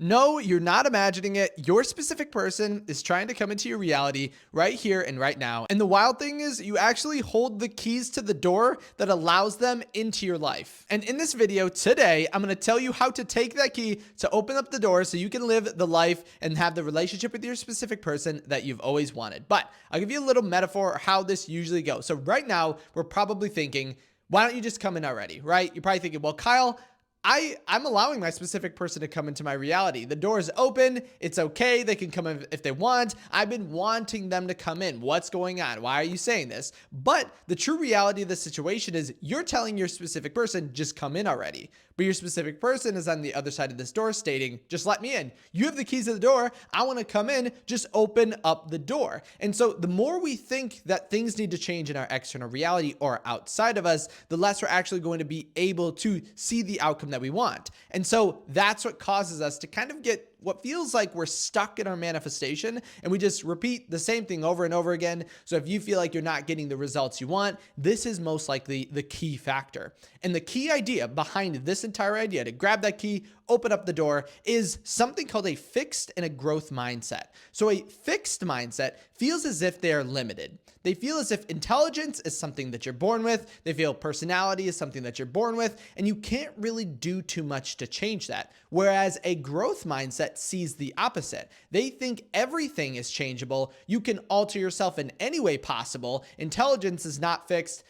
No, you're not imagining it. Your specific person is trying to come into your reality right here and right now. And the wild thing is, you actually hold the keys to the door that allows them into your life. And in this video today, I'm going to tell you how to take that key to open up the door so you can live the life and have the relationship with your specific person that you've always wanted. But I'll give you a little metaphor of how this usually goes. So right now, we're probably thinking, why don't you just come in already, right? You're probably thinking, well, Kyle, I'm allowing my specific person to come into my reality. The door is open. It's okay. They can come in if they want. I've been wanting them to come in. What's going on? Why are you saying this? But the true reality of the situation is you're telling your specific person, just come in already. But your specific person is on the other side of this door stating, just let me in. You have the keys to the door. I want to come in. Just open up the door. And so the more we think that things need to change in our external reality or outside of us, the less we're actually going to be able to see the outcome that we want. And so that's what causes us to kind of get what feels like we're stuck in our manifestation and we just repeat the same thing over and over again. So if you feel like you're not getting the results you want, this is most likely the key factor. And the key idea behind this entire idea to grab that key, open up the door, is something called a fixed and a growth mindset. So a fixed mindset feels as if they're limited. They feel as if intelligence is something that you're born with. They feel personality is something that you're born with, and you can't really do too much to change that. Whereas a growth mindset sees the opposite. They think everything is changeable. You can alter yourself in any way possible. Intelligence is not fixed.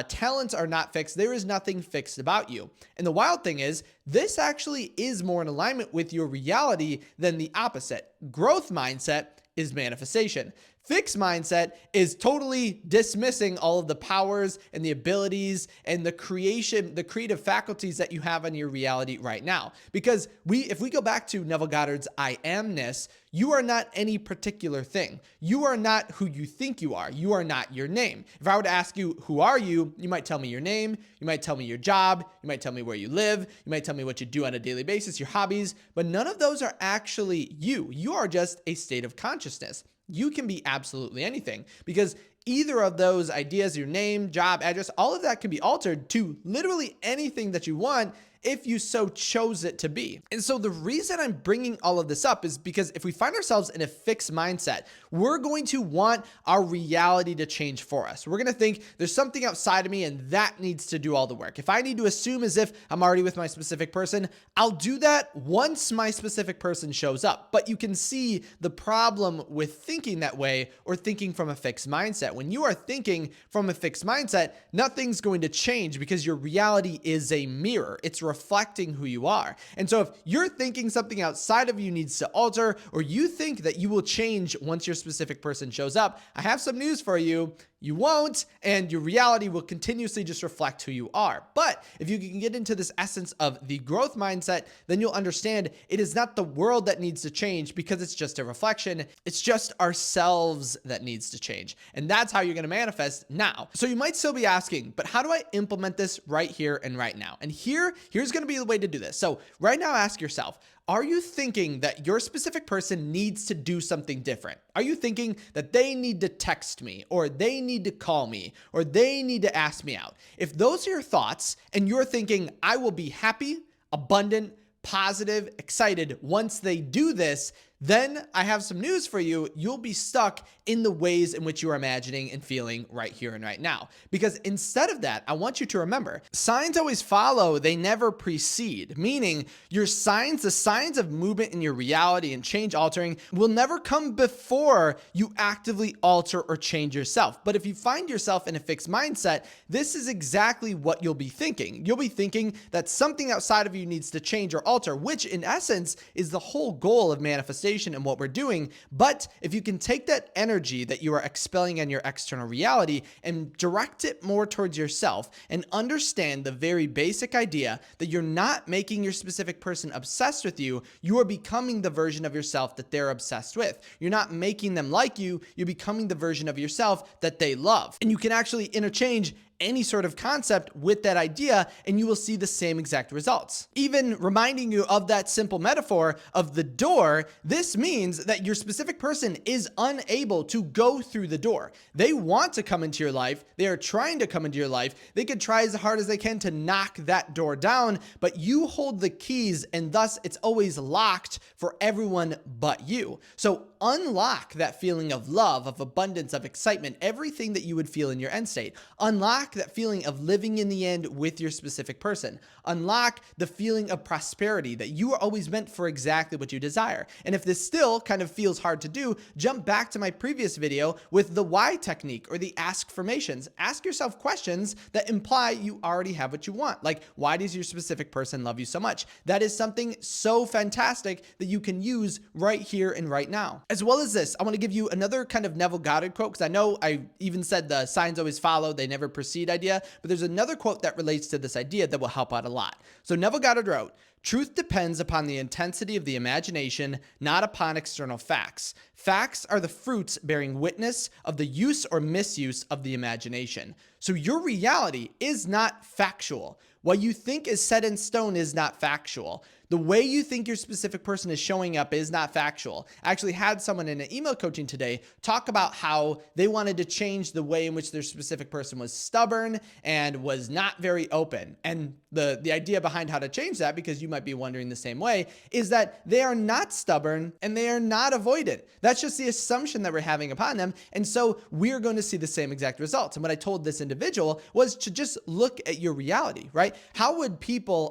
Talents are not fixed. There is nothing fixed about you. And the wild thing is, this actually is more in alignment with your reality than the opposite. Growth mindset is manifestation. Fixed mindset is totally dismissing all of the powers and the abilities and the creative faculties that you have on your reality right now. Because if we go back to Neville Goddard's I amness, you are not any particular thing. You are not who you think you are. You are not your name. If I were to ask you, who are you? You might tell me your name. You might tell me your job. You might tell me where you live. You might tell me what you do on a daily basis, your hobbies, but none of those are actually you. You are just a state of consciousness. You can be absolutely anything because either of those ideas, your name, job, address, all of that can be altered to literally anything that you want if you so chose it to be. And so the reason I'm bringing all of this up is because if we find ourselves in a fixed mindset, we're going to want our reality to change for us. We're going to think there's something outside of me and that needs to do all the work. If I need to assume as if I'm already with my specific person, I'll do that once my specific person shows up. But you can see the problem with thinking that way or thinking from a fixed mindset. When you are thinking from a fixed mindset, nothing's going to change because your reality is a mirror. It's reflecting who you are. And so if you're thinking something outside of you needs to alter, or you think that you will change once your specific person shows up, I have some news for you. You won't, and your reality will continuously just reflect who you are. But if you can get into this essence of the growth mindset, then you'll understand it is not the world that needs to change because it's just a reflection. It's just ourselves that needs to change. And that's how you're going to manifest now. So you might still be asking, but how do I implement this right here and right now? And here's going to be the way to do this. So right now, ask yourself, are you thinking that your specific person needs to do something different? Are you thinking that they need to text me, or they need to call me, or they need to ask me out? If those are your thoughts and you're thinking, I will be happy, abundant, positive, excited once they do this, then I have some news for you. You'll be stuck in the ways in which you are imagining and feeling right here and right now. Because instead of that, I want you to remember, signs always follow, they never precede. Meaning your signs, the signs of movement in your reality and change altering will never come before you actively alter or change yourself. But if you find yourself in a fixed mindset, this is exactly what you'll be thinking. You'll be thinking that something outside of you needs to change or alter, which in essence is the whole goal of manifestation and what we're doing. But if you can take that energy that you are expelling in your external reality and direct it more towards yourself and understand the very basic idea that you're not making your specific person obsessed with you, you are becoming the version of yourself that they're obsessed with. You're not making them like you, you're becoming the version of yourself that they love. And you can actually interchange any sort of concept with that idea, and you will see the same exact results. Even reminding you of that simple metaphor of the door, this means that your specific person is unable to go through the door. They want to come into your life. They are trying to come into your life. They could try as hard as they can to knock that door down, but you hold the keys, and thus it's always locked for everyone but you. So unlock that feeling of love, of abundance, of excitement, everything that you would feel in your end state. Unlock that feeling of living in the end with your specific person. Unlock the feeling of prosperity, that you are always meant for exactly what you desire. And if this still kind of feels hard to do, jump back to my previous video with the why technique or the ask formations. Ask yourself questions that imply you already have what you want. Like, why does your specific person love you so much? That is something so fantastic that you can use right here and right now. As well as this, I want to give you another kind of Neville Goddard quote, because I know I even said the signs always follow, they never precede idea, but there's another quote that relates to this idea that will help out a lot. So Neville Goddard wrote, "Truth depends upon the intensity of the imagination, not upon external facts. Facts are the fruits bearing witness of the use or misuse of the imagination." So your reality is not factual. What you think is set in stone is not factual. The way you think your specific person is showing up is not factual. I actually had someone in an email coaching today talk about how they wanted to change the way in which their specific person was stubborn and was not very open. And the idea behind how to change that, because you might be wondering the same way, is that they are not stubborn and they are not avoidant. That's just the assumption that we're having upon them. And so we're going to see the same exact results. And what I told this individual was to just look at your reality, right? How would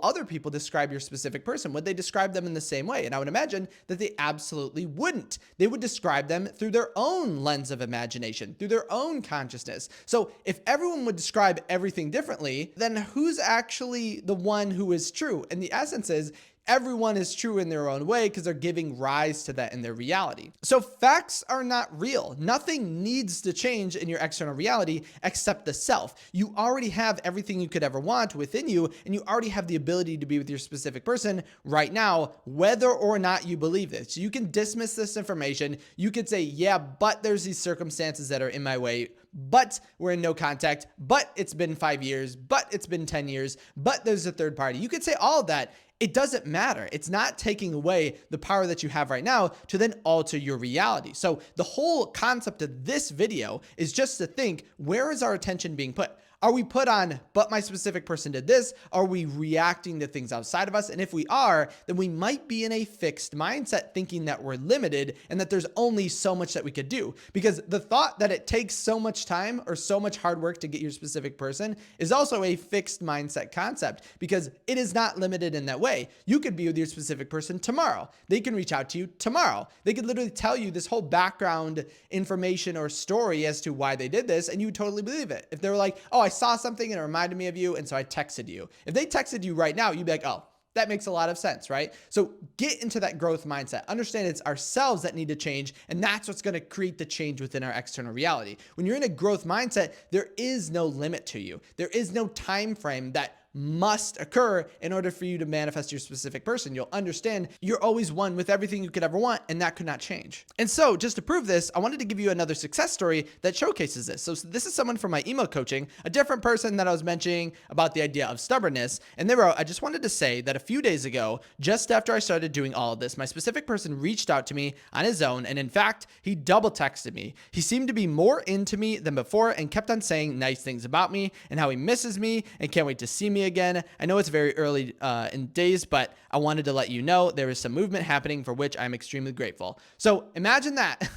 other people describe your specific person? Would they describe them in the same way? And I would imagine that they absolutely wouldn't. They would describe them through their own lens of imagination, through their own consciousness. So if everyone would describe everything differently, then who's actually the one who is true? And the essence is, everyone is true in their own way because they're giving rise to that in their reality. So facts are not real. Nothing needs to change in your external reality except the self. You already have everything you could ever want within you, and you already have the ability to be with your specific person right now, whether or not you believe this. You can dismiss this information. You could say, yeah, but there's these circumstances that are in my way, but we're in no contact, but it's been 5 years, but it's been 10 years, but there's a third party. You could say all of that. It doesn't matter. It's not taking away the power that you have right now to then alter your reality. So the whole concept of this video is just to think, where is our attention being put? Are we put on, but my specific person did this? Are we reacting to things outside of us? And if we are, then we might be in a fixed mindset thinking that we're limited and that there's only so much that we could do. Because the thought that it takes so much time or so much hard work to get your specific person is also a fixed mindset concept, because it is not limited in that way. You could be with your specific person tomorrow. They can reach out to you tomorrow. They could literally tell you this whole background information or story as to why they did this, and you would totally believe it. If they were like, oh, I saw something and it reminded me of you, and so I texted you. If they texted you right now, you'd be like, oh, that makes a lot of sense, right? So get into that growth mindset. Understand it's ourselves that need to change, and that's what's going to create the change within our external reality. When you're in a growth mindset, there is no limit to you. There is no time frame that must occur in order for you to manifest your specific person. You'll understand you're always one with everything you could ever want, and that could not change. And so just to prove this, I wanted to give you another success story that showcases this. So this is someone from my email coaching, a different person that I was mentioning about the idea of stubbornness. And they wrote, I just wanted to say that a few days ago, just after I started doing all of this, my specific person reached out to me on his own. And in fact, he double texted me. He seemed to be more into me than before and kept on saying nice things about me and how he misses me and can't wait to see me again. I know it's very early in days, but I wanted to let you know there is some movement happening for which I'm extremely grateful. So imagine that.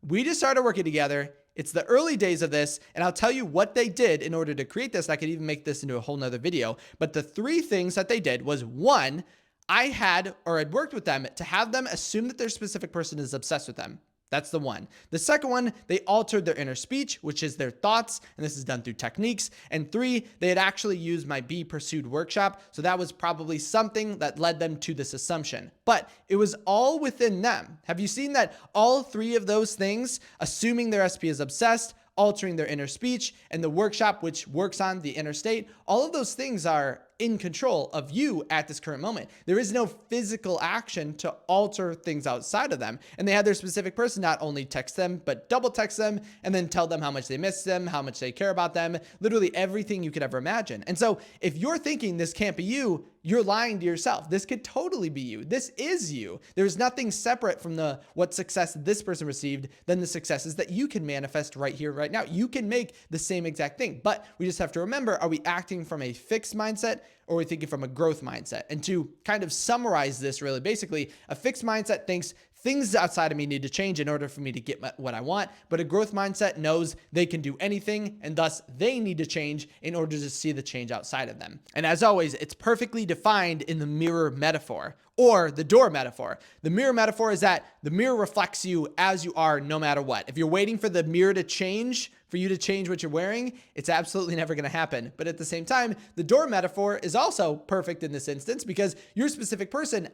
We just started working together. It's the early days of this, and I'll tell you what they did in order to create this. I could even make this into a whole nother video, but the 3 things that they did was, 1, I had worked with them to have them assume that their specific person is obsessed with them. That's the 1. The second one, they altered their inner speech, which is their thoughts, and this is done through techniques. And 3, they had actually used my Be Pursued workshop, so that was probably something that led them to this assumption. But it was all within them. Have you seen that all 3 of those things, assuming their SP is obsessed, altering their inner speech, and the workshop, which works on the inner state, all of those things are in control of you at this current moment. There is no physical action to alter things outside of them. And they had their specific person not only text them, but double text them and then tell them how much they miss them, how much they care about them, literally everything you could ever imagine. And so if you're thinking this can't be you, you're lying to yourself. This could totally be you. This is you. There's nothing separate from what success this person received than the successes that you can manifest right here, right now. You can make the same exact thing, but we just have to remember, are we acting from a fixed mindset or are we thinking from a growth mindset? And to kind of summarize this really basically, a fixed mindset thinks things outside of me need to change in order for me to get what I want, but a growth mindset knows they can do anything and thus they need to change in order to see the change outside of them. And as always, it's perfectly defined in the mirror metaphor or the door metaphor. The mirror metaphor is that the mirror reflects you as you are no matter what. If you're waiting for the mirror to change, for you to change what you're wearing, it's absolutely never going to happen. But at the same time, the door metaphor is also perfect in this instance because your specific person,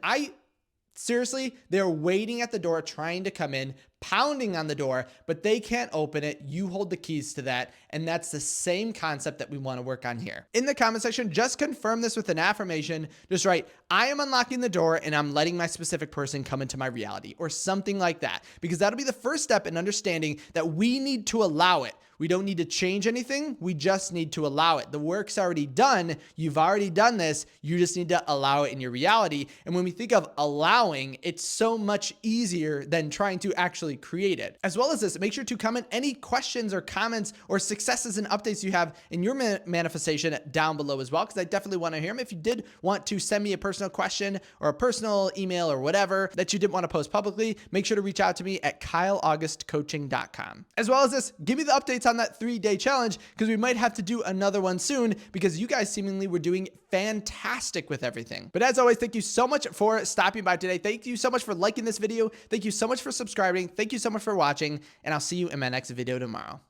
seriously, they're waiting at the door, trying to come in, pounding on the door, but they can't open it. You hold the keys to that. And that's the same concept that we want to work on here. In the comment section, just confirm this with an affirmation. Just write, I am unlocking the door and I'm letting my specific person come into my reality or something like that, because that'll be the first step in understanding that we need to allow it. We don't need to change anything. We just need to allow it. The work's already done. You've already done this. You just need to allow it in your reality. And when we think of allowing, it's so much easier than trying to actually create it. As well as this, make sure to comment any questions or comments or successes and updates you have in your manifestation down below as well, because I definitely want to hear them. If you did want to send me a personal question or a personal email or whatever that you didn't want to post publicly, make sure to reach out to me at kyleaugustcoaching.com. As well as this, give me the updates on that 3-day challenge, because we might have to do another one soon because you guys seemingly were doing fantastic with everything. But as always, thank you so much for stopping by today. Thank you so much for liking this video. Thank you so much for subscribing. Thank you so much for watching, and I'll see you in my next video tomorrow.